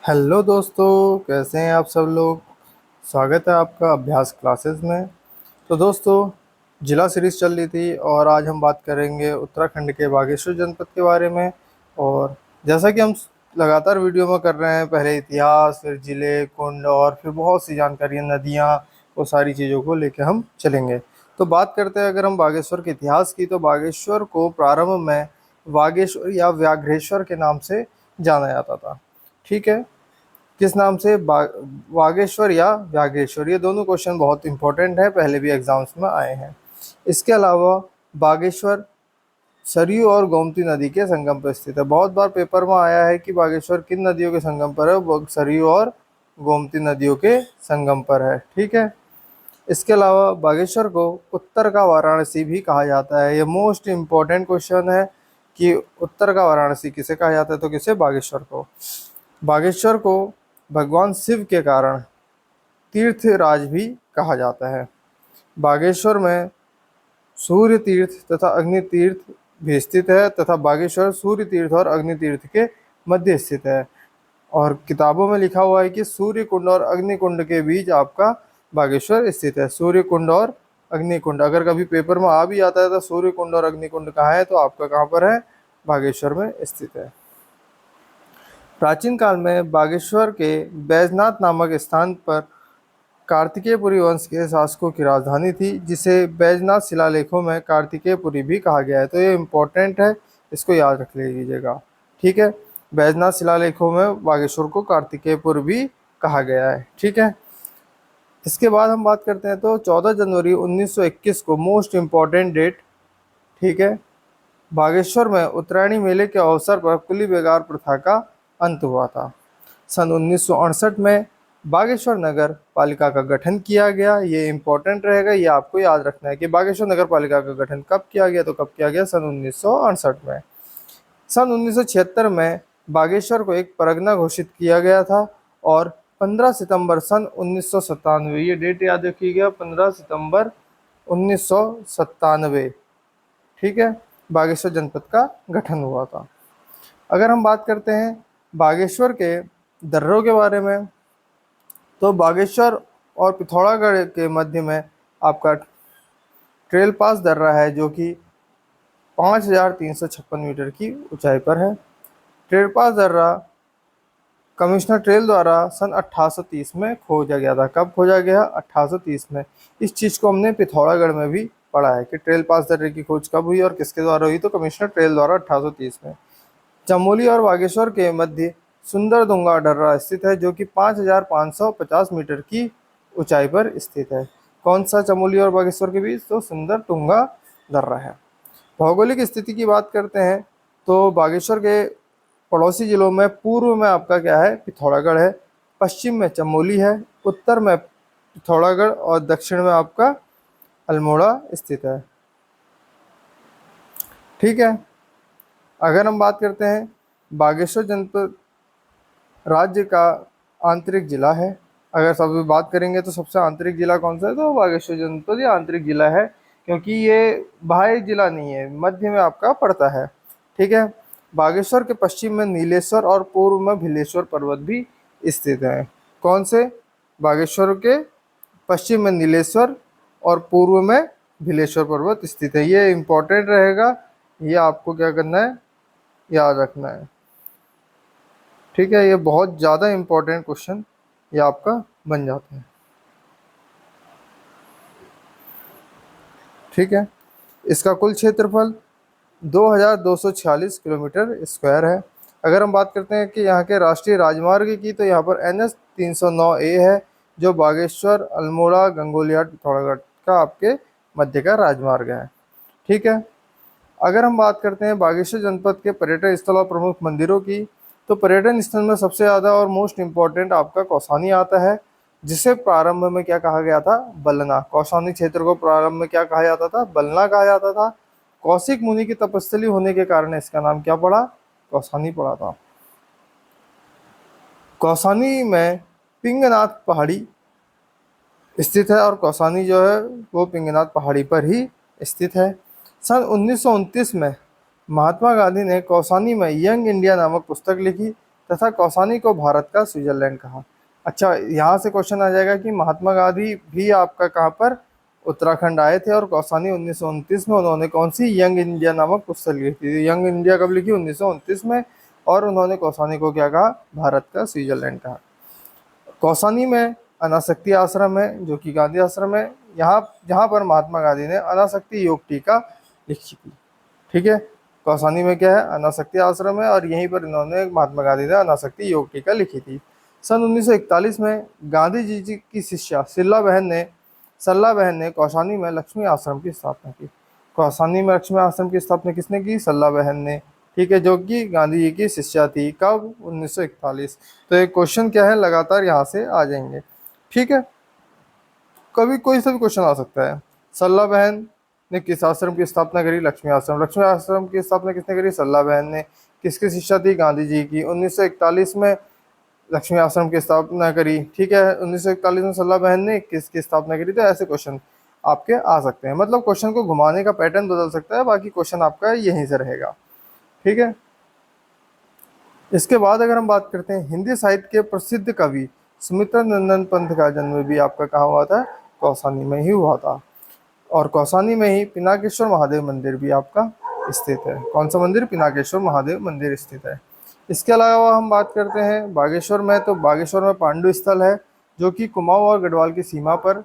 Hello दोस्तों, कैसे हैं आप सब लोग। स्वागत है आपका अभ्यास क्लासेस में। तो दोस्तों, जिला सीरीज़ चल रही थी और आज हम बात करेंगे उत्तराखंड के बागेश्वर जनपद के बारे में। और जैसा कि हम लगातार वीडियो में कर रहे हैं, पहले इतिहास, फिर ज़िले, कुंड और फिर बहुत सी जानकारियाँ, नदियाँ, वो सारी चीज़ों को लेकर हम चलेंगे। तो बात करते हैं अगर हम बागेश्वर के इतिहास की, तो बागेश्वर को प्रारंभ में वागेश्वर या व्याघ्रेश्वर के नाम से जाना जाता था। ठीक है। किस नाम से? वागेश्वर या व्याघ्रेश्वर, ये दोनों क्वेश्चन बहुत इंपॉर्टेंट है, पहले भी एग्जाम्स में आए हैं। इसके अलावा बागेश्वर सरयू और गोमती नदी के संगम पर स्थित है। बहुत बार पेपर में आया है कि बागेश्वर किन नदियों के संगम पर है, वो सरयू और गोमती नदियों के संगम पर है। ठीक है। इसके अलावा बागेश्वर को उत्तर का वाराणसी भी कहा जाता है। ये मोस्ट इम्पोर्टेंट क्वेश्चन है कि उत्तर का वाराणसी किसे कहा जाता है, तो किसे? बागेश्वर को। बागेश्वर को भगवान शिव के कारण तीर्थराज भी कहा जाता है। बागेश्वर में सूर्य तीर्थ तथा अग्नि तीर्थ भी स्थित है, तथा बागेश्वर सूर्य तीर्थ और अग्नि तीर्थ के मध्य स्थित है। और किताबों में लिखा हुआ है कि सूर्य कुंड और अग्नि कुंड के बीच आपका बागेश्वर स्थित है। सूर्य कुंड और अग्नि कुंड अगर कभी पेपर में आ भी आता है तो सूर्य कुंड और अग्नि कुंड कहाँ है, तो आपका कहाँ पर है? बागेश्वर में स्थित है। प्राचीन काल में बागेश्वर के बैजनाथ नामक स्थान पर कार्तिकेयपुरी वंश के शासकों की राजधानी थी, जिसे बैजनाथ शिलालेखों में कार्तिकेयपुरी भी कहा गया है। तो ये इम्पोर्टेंट है, इसको याद रख लीजिएगा। ठीक है। बैजनाथ शिलालेखों में बागेश्वर को कार्तिकेयपुर भी कहा गया है। ठीक है। इसके बाद हम बात करते हैं तो 14 जनवरी 1921 को मोस्ट इम्पॉर्टेंट डेट। ठीक है। बागेश्वर में उत्तरायणी मेले के अवसर पर कुली बेगार प्रथा का अंत हुआ था। सन 1968 में बागेश्वर नगर पालिका का गठन किया गया। ये इम्पोर्टेंट रहेगा, ये आपको याद रखना है कि बागेश्वर नगर पालिका का गठन कब किया गया, तो कब किया गया? सन 1968 में। सन 1976 में बागेश्वर को एक परगना घोषित किया गया था। और 15 सितंबर सन 1997, ये डेट याद रखिएगा, 15 सितंबर 1997, ठीक है, बागेश्वर जनपद का गठन हुआ था। अगर हम बात करते हैं बागेश्वर के दर्रों के बारे में, तो बागेश्वर और पिथौरागढ़ के मध्य में आपका ट्रेल पास दर्रा है, जो कि 5356 मीटर की ऊंचाई पर है। ट्रेल पास दर्रा कमिश्नर ट्रेल द्वारा सन 1830 में खोजा गया था। कब खोजा गया? 1830 में। इस चीज़ को हमने पिथौरागढ़ में भी पढ़ा है कि ट्रेल पास दर्रे की खोज कब हुई और किसके द्वारा हुई, तो कमिश्नर ट्रेल द्वारा 1830 में। चमोली और बागेश्वर के मध्य सुंदरदुंगा दर्रा स्थित है, जो कि 5550 मीटर की ऊंचाई पर स्थित है। कौन सा चमोली और बागेश्वर के बीच? तो सुंदरदुंगा दर्रा है। भौगोलिक स्थिति की बात करते हैं तो बागेश्वर के पड़ोसी जिलों में पूर्व में आपका क्या है? पिथौरागढ़ है। पश्चिम में चमोली है। उत्तर में पिथौरागढ़ और दक्षिण में आपका अल्मोड़ा स्थित है। ठीक है। अगर हम बात करते हैं बागेश्वर जनपद राज्य का आंतरिक जिला है। अगर सब बात करेंगे तो सबसे आंतरिक जिला कौन सा है, तो बागेश्वर जनपद ये आंतरिक जिला है, क्योंकि ये बाह्य जिला नहीं है, मध्य में आपका पड़ता है। ठीक है। बागेश्वर के पश्चिम में नीलेश्वर और पूर्व में भिलेश्वर पर्वत भी स्थित हैं। कौन से? बागेश्वर के पश्चिम में नीलेश्वर और पूर्व में भिलेश्वर पर्वत स्थित है। ये इम्पोर्टेंट रहेगा, ये आपको क्या करना है? याद रखना है। ठीक है। ये बहुत ज़्यादा इम्पोर्टेंट क्वेश्चन ये आपका बन जाता है। ठीक है। इसका कुल क्षेत्रफल 2246 किलोमीटर स्क्वायर है। अगर हम बात करते हैं कि यहाँ के राष्ट्रीय राजमार्ग की, तो यहाँ पर NH 309A है, जो बागेश्वर, अल्मोड़ा, गंगोलिया, पिथौरागढ़ का आपके मध्य का राजमार्ग है। ठीक है। अगर हम बात करते हैं बागेश्वर जनपद के पर्यटन स्थल और प्रमुख मंदिरों की, तो पर्यटन स्थल में सबसे ज़्यादा और मोस्ट इम्पोर्टेंट आपका कौसानी आता है, जिसे प्रारंभ में क्या कहा गया था? बलना। कौसानी क्षेत्र को प्रारंभ में क्या कहा जाता था? बलना कहा जाता था। कौशिक मुनि की तपस्थली होने के कारण इसका नाम क्या पड़ा? कौसानी पड़ा था। कौसानी में पिंगनाथ पहाड़ी स्थित है, और कौसानी जो है वो पिंगनाथ पहाड़ी पर ही स्थित है। सन 1929 में महात्मा गांधी ने कौसानी में यंग इंडिया नामक पुस्तक लिखी, तथा कौसानी को भारत का स्विट्जरलैंड कहा। अच्छा, यहाँ से क्वेश्चन आ जाएगा कि महात्मा गांधी भी आपका कहाँ पर उत्तराखंड आए थे, और कौसानी 1929 में उन्होंने कौन सी यंग इंडिया नामक पुस्तक लिखी थी। यंग इंडिया कब लिखी? 1929 में। और उन्होंने कौसानी को क्या कहा? भारत का स्विट्जरलैंड कहा। कौसानी में अनासक्ति आश्रम है जो कि गांधी आश्रम है, यहाँ जहाँ पर महात्मा गांधी ने अनासक्ति योग टीका लिखी थी। ठीक है, कौसानी में क्या है? अनासक्ति आश्रम है, और यहीं पर इन्होंने महात्मा गांधी ने अनासक्ति योग टीका लिखी थी। सन 1941 में गांधी जी की शिष्या सल्ला बहन ने कौसानी में लक्ष्मी आश्रम की स्थापना की। कौसानी में लक्ष्मी आश्रम की स्थापना किसने की? सल्ला बहन ने। ठीक है, जो कि गांधी जी की शिष्या थी। कब? 1941। तो एक क्वेश्चन क्या है, लगातार यहाँ से आ जाएंगे। ठीक है, कभी कोई सा भी क्वेश्चन आ सकता है। सल्ला बहन ने किस आश्रम की स्थापना करी? लक्ष्मी आश्रम। लक्ष्मी आश्रम की स्थापना किसने करी? सल्ला बहन ने। किसकी शिष्या थी? गांधी जी की। 1941 में लक्ष्मी आश्रम की स्थापना करी। ठीक है, 1941 में सल्ला बहन ने किसकी स्थापना करी? तो ऐसे क्वेश्चन आपके आ सकते हैं। मतलब क्वेश्चन को घुमाने का पैटर्न बदल सकता है, बाकी क्वेश्चन आपका यहीं से रहेगा। ठीक है, इसके बाद अगर हम बात करते हैं, हिंदी साहित्य के प्रसिद्ध कवि सुमित्रा नंदन पंत का जन्म भी आपका कहाँ हुआ था? कौसानी में ही हुआ था। और कौसानी में ही पिनाकेश्वर महादेव मंदिर भी आपका स्थित है। कौन सा मंदिर? पिनाकेश्वर महादेव मंदिर स्थित है। इसके अलावा हम बात करते हैं बागेश्वर में, तो बागेश्वर में पांडु स्थल है जो कि कुमाऊं और गढ़वाल की सीमा पर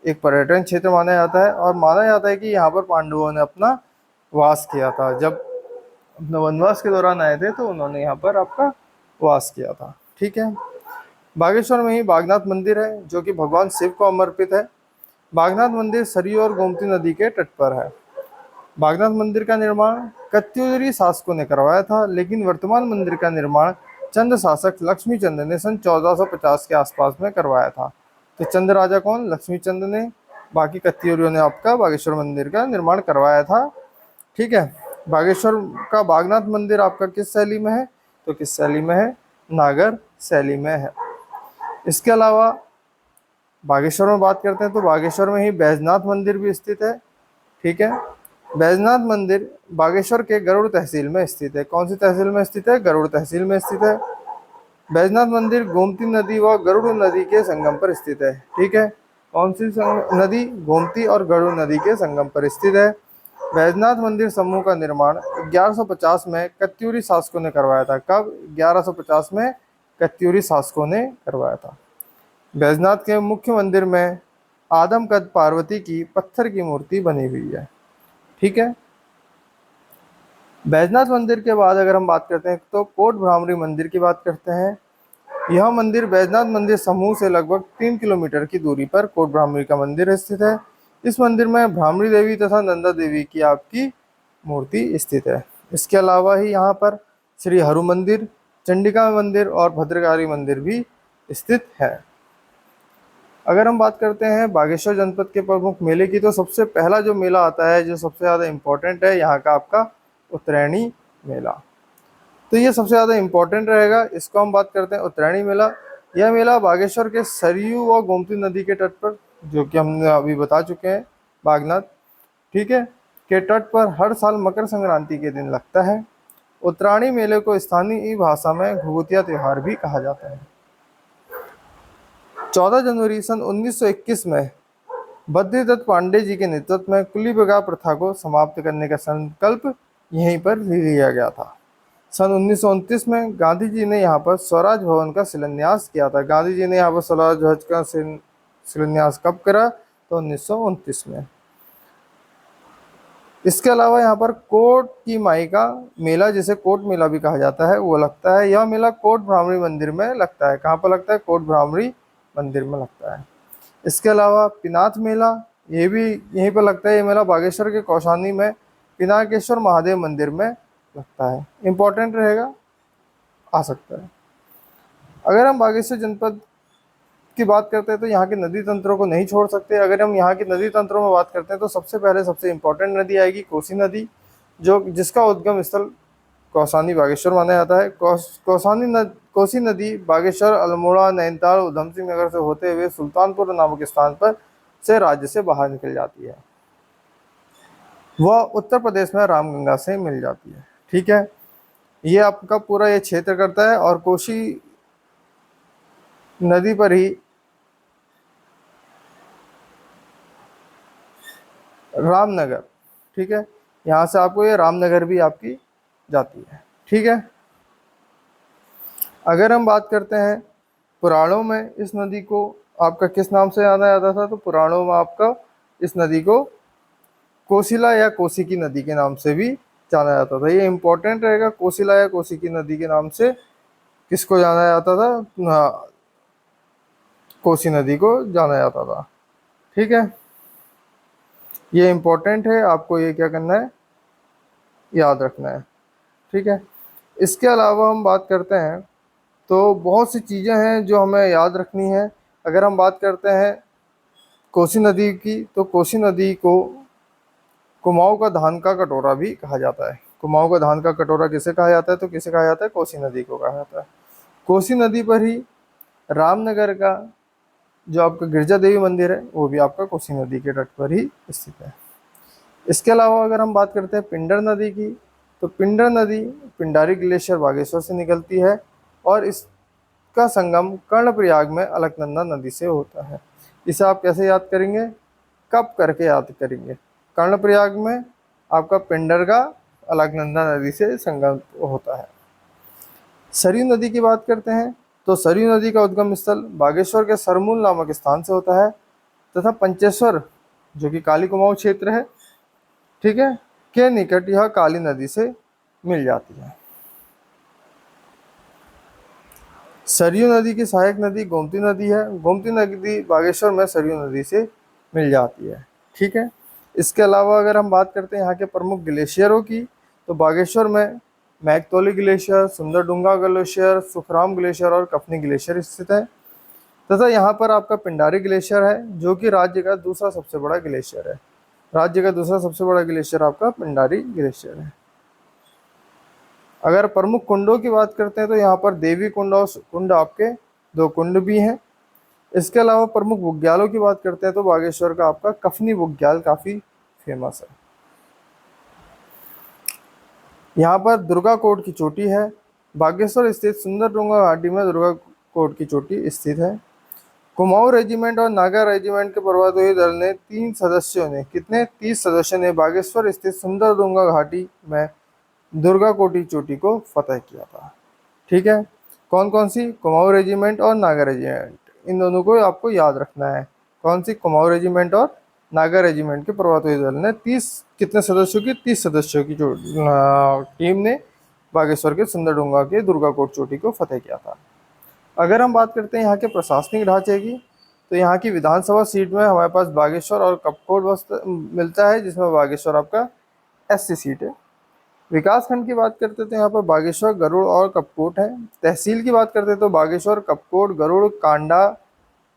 एक पर्यटन क्षेत्र माना जाता है, और माना जाता है कि यहाँ पर पांडवों ने अपना वास किया था। जब अपने वनवास के दौरान आए थे तो उन्होंने यहाँ पर आपका वास किया था। ठीक है, बागेश्वर में ही बागनाथ मंदिर है जो कि भगवान शिव को समर्पित है। बागनाथ मंदिर सरयू और गोमती नदी के तट पर है। बागनाथ मंदिर का निर्माण कत्यूरी शासकों ने करवाया था, लेकिन वर्तमान मंदिर का निर्माण चंद शासक लक्ष्मी चंद ने सन 1450 के आसपास में करवाया था। तो चंद राजा कौन? लक्ष्मी चंद ने। बाकी कत्यूरियों ने आपका बागेश्वर मंदिर का निर्माण करवाया था। ठीक है, बागेश्वर का बागनाथ मंदिर आपका किस शैली में है? तो किस शैली में है? नागर शैली में है। इसके अलावा बागेश्वर में बात करते हैं तो बागेश्वर में ही बैजनाथ मंदिर भी स्थित है। ठीक है, बैजनाथ मंदिर बागेश्वर के गरुड़ तहसील में स्थित है। कौन सी तहसील में स्थित है? गरुड़ तहसील में स्थित है। बैजनाथ मंदिर गोमती नदी व गरुड़ नदी के संगम पर स्थित है। ठीक है, कौन सी नदी? गोमती और गरुड़ नदी के संगम पर स्थित है। बैजनाथ मंदिर समूह का निर्माण 1150 में कत्यूरी शासकों ने करवाया था। कब? 1150 में कत्यूरी शासकों ने करवाया था। बैजनाथ के मुख्य मंदिर में आदमकद पार्वती की पत्थर की मूर्ति बनी हुई है। ठीक है, बैजनाथ मंदिर के बाद अगर हम बात करते हैं तो कोट भ्रामरी मंदिर की बात करते हैं। यह मंदिर बैजनाथ मंदिर समूह से लगभग 3 किलोमीटर की दूरी पर कोट भ्रामरी का मंदिर स्थित है। इस मंदिर में भ्रामरी देवी तथा नंदा देवी की आपकी मूर्ति स्थित है। इसके अलावा ही यहाँ पर श्री हरु मंदिर, चंडिका मंदिर और भद्रकाली मंदिर भी स्थित है। अगर हम बात करते हैं बागेश्वर जनपद के प्रमुख मेले की, तो सबसे पहला जो मेला आता है जो सबसे ज़्यादा इम्पोर्टेंट है, यहाँ का आपका उत्तरायणी मेला। तो ये सबसे ज़्यादा इम्पोर्टेंट रहेगा। इसको हम बात करते हैं उत्तरायणी मेला। यह मेला बागेश्वर के सरयू व गोमती नदी के तट पर, जो कि हमने अभी बता चुके हैं, बागनाथ, ठीक है, के तट पर हर साल मकर संक्रांति के दिन लगता है। उत्तरायणी मेले को स्थानीय भाषा में घुघुतिया त्योहार भी कहा जाता है। 14 जनवरी सन 1921 में बद्रीदत्त पांडे जी के नेतृत्व में कुली बेगा प्रथा को समाप्त करने का संकल्प यहीं पर लिया गया था। सन 1929 में गांधी जी ने यहाँ पर स्वराज भवन का शिलान्यास किया था। गांधी जी ने यहाँ पर स्वराज भवन का शिलान्यास कब करा? तो 1929 में। इसके अलावा यहाँ पर कोट की माई का मेला, जिसे कोट मेला भी कहा जाता है, वो लगता है। यह मेला कोट भ्रामरी मंदिर में लगता है। कहाँ पर लगता है? कोट भ्रामरी मंदिर में लगता है। इसके अलावा पिनाथ मेला, ये भी यहीं पर लगता है। ये मेला बागेश्वर के कौसानी में पिनाकेश्वर महादेव मंदिर में लगता है। इम्पोर्टेंट रहेगा, आ सकता है। अगर हम बागेश्वर जनपद की बात करते हैं तो यहाँ के नदी तंत्रों को नहीं छोड़ सकते। अगर हम यहाँ की नदी तंत्रों में बात करते हैं तो सबसे पहले सबसे इम्पोर्टेंट नदी आएगी कोसी नदी, जिसका उद्गम स्थल कौसानी बागेश्वर माना जाता है। कोसी नदी बागेश्वर, अल्मोड़ा, नैनीताल, उधम सिंह नगर से होते हुए सुल्तानपुर नामक स्थान पर से राज्य से बाहर निकल जाती है। वह उत्तर प्रदेश में रामगंगा से मिल जाती है। ठीक है, ये आपका पूरा ये क्षेत्र करता है, और कोसी नदी पर ही रामनगर, ठीक है, यहाँ से आपको ये रामनगर भी आपकी जाती है, ठीक है। अगर हम बात करते हैं पुराणों में इस नदी को आपका किस नाम से जाना जाता था, तो पुराणों में आपका इस नदी को कोसिला या कोसी की नदी के नाम से भी जाना जाता था। ये इंपॉर्टेंट रहेगा, कोसिला या कोसी की नदी के नाम से किसको जाना जाता था, कोसी नदी को जाना जाता था, ठीक है। ये इंपॉर्टेंट है, आपको ये क्या करना है, याद रखना है, ठीक है। इसके अलावा हम बात करते हैं तो बहुत सी चीज़ें हैं जो हमें याद रखनी है। अगर हम बात करते हैं कोसी नदी की, तो कोसी नदी को कुमाऊं का धान का कटोरा भी कहा जाता है। कुमाऊं का धान का कटोरा किसे कहा जाता है, तो किसे कहा जाता है, कोसी नदी को कहा जाता है। कोसी नदी पर ही रामनगर का जो आपका गिरजा देवी मंदिर है वो भी आपका कोसी नदी के तट पर ही स्थित है। इसके अलावा अगर हम बात करते हैं पिंडर नदी की, तो पिंडर नदी पिंडारी ग्लेशियर बागेश्वर से निकलती है, और इसका संगम कर्णप्रयाग में अलकनंदा नदी से होता है। इसे आप कैसे याद करेंगे, कब करके याद करेंगे, कर्णप्रयाग में आपका पिंडर का अलकनंदा नदी से संगम होता है। सरयू नदी की बात करते हैं, तो सरयू नदी का उद्गम स्थल बागेश्वर के सरमूल नामक स्थान से होता है, तथा पंचेश्वर जो कि काली कुमाऊं क्षेत्र है, ठीक है, के निकट यह काली नदी से मिल जाती है। सरयू नदी की सहायक नदी गोमती नदी है। गोमती नदी बागेश्वर में सरयू नदी से मिल जाती है, ठीक है। इसके अलावा अगर हम बात करते हैं यहाँ के प्रमुख ग्लेशियरों की, तो बागेश्वर में मैकतोली ग्लेशियर, सुंदरडुंगा ग्लेशियर, सुखराम ग्लेशियर और कफनी ग्लेशियर स्थित है, तथा यहाँ पर आपका पिंडारी ग्लेशियर है जो कि राज्य का दूसरा सबसे बड़ा ग्लेशियर है। राज्य का दूसरा सबसे बड़ा ग्लेशियर आपका पिंडारी ग्लेशियर है। अगर प्रमुख कुंडों की बात करते हैं, तो यहाँ पर देवी कुंड और कुंड आपके दो कुंड भी हैं। इसके अलावा प्रमुख बुग्यालों की बात करते हैं, तो बागेश्वर का आपका कफनी बुग्याल काफ़ी फेमस है। यहाँ पर दुर्गा कोट की चोटी है। बागेश्वर स्थित सुंदरडुंगा घाटी में दुर्गा कोट की चोटी स्थित है। कुमाऊं रेजिमेंट और नागा रेजिमेंट के पर्वतारोही दल ने 30 सदस्यों ने बागेश्वर स्थित सुंदरडुंगा घाटी में दुर्गा कोटी चोटी को फतह किया था, ठीक है। कौन कौन सी, कुमाऊं रेजिमेंट और नागा रेजिमेंट, इन दोनों को आपको याद रखना है। कौन सी, कुमाऊं रेजिमेंट और नागा रेजिमेंट के पर्वतारोही दल ने 30 सदस्यों की जो टीम ने बागेश्वर के सुंदरडुंगा के दुर्गा कोट चोटी को फतेह किया था। अगर हम बात करते हैं यहाँ के प्रशासनिक ढांचे की, तो यहाँ की विधानसभा सीट में हमारे पास बागेश्वर और कपकोट मिलता है, जिसमें बागेश्वर आपका SC सीट है। विकास खंड की बात करते तो यहाँ पर बागेश्वर, गरुड़ और कपकोट है। तहसील की बात करते तो बागेश्वर, कपकोट, गरुड़, कांडा,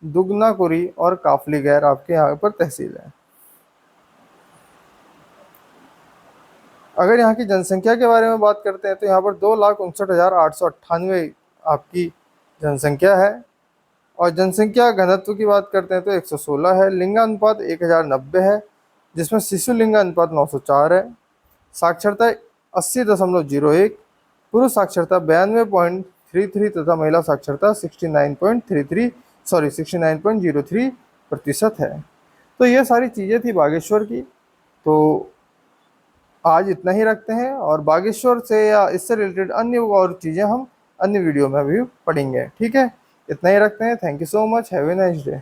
दुगनाकुरी और काफली गैर आपके यहाँ पर तहसील है। अगर यहाँ की जनसंख्या के बारे में बात करते हैं, तो यहाँ पर 2,59,898 आपकी जनसंख्या है, और जनसंख्या घनत्व की बात करते हैं तो 116 है। लिंगानुपात 1090 है, जिसमें शिशु लिंगानुपात 904 है। साक्षरता 80.01, पुरुष साक्षरता 92.33 तथा महिला साक्षरता 69.03% है। तो ये सारी चीज़ें थी बागेश्वर की। तो आज इतना ही रखते हैं, और बागेश्वर से या इससे रिलेटेड अन्य और चीज़ें हम अन्य वीडियो में भी पढ़ेंगे, ठीक है। इतना ही रखते हैं। Thank you so much, have a nice day.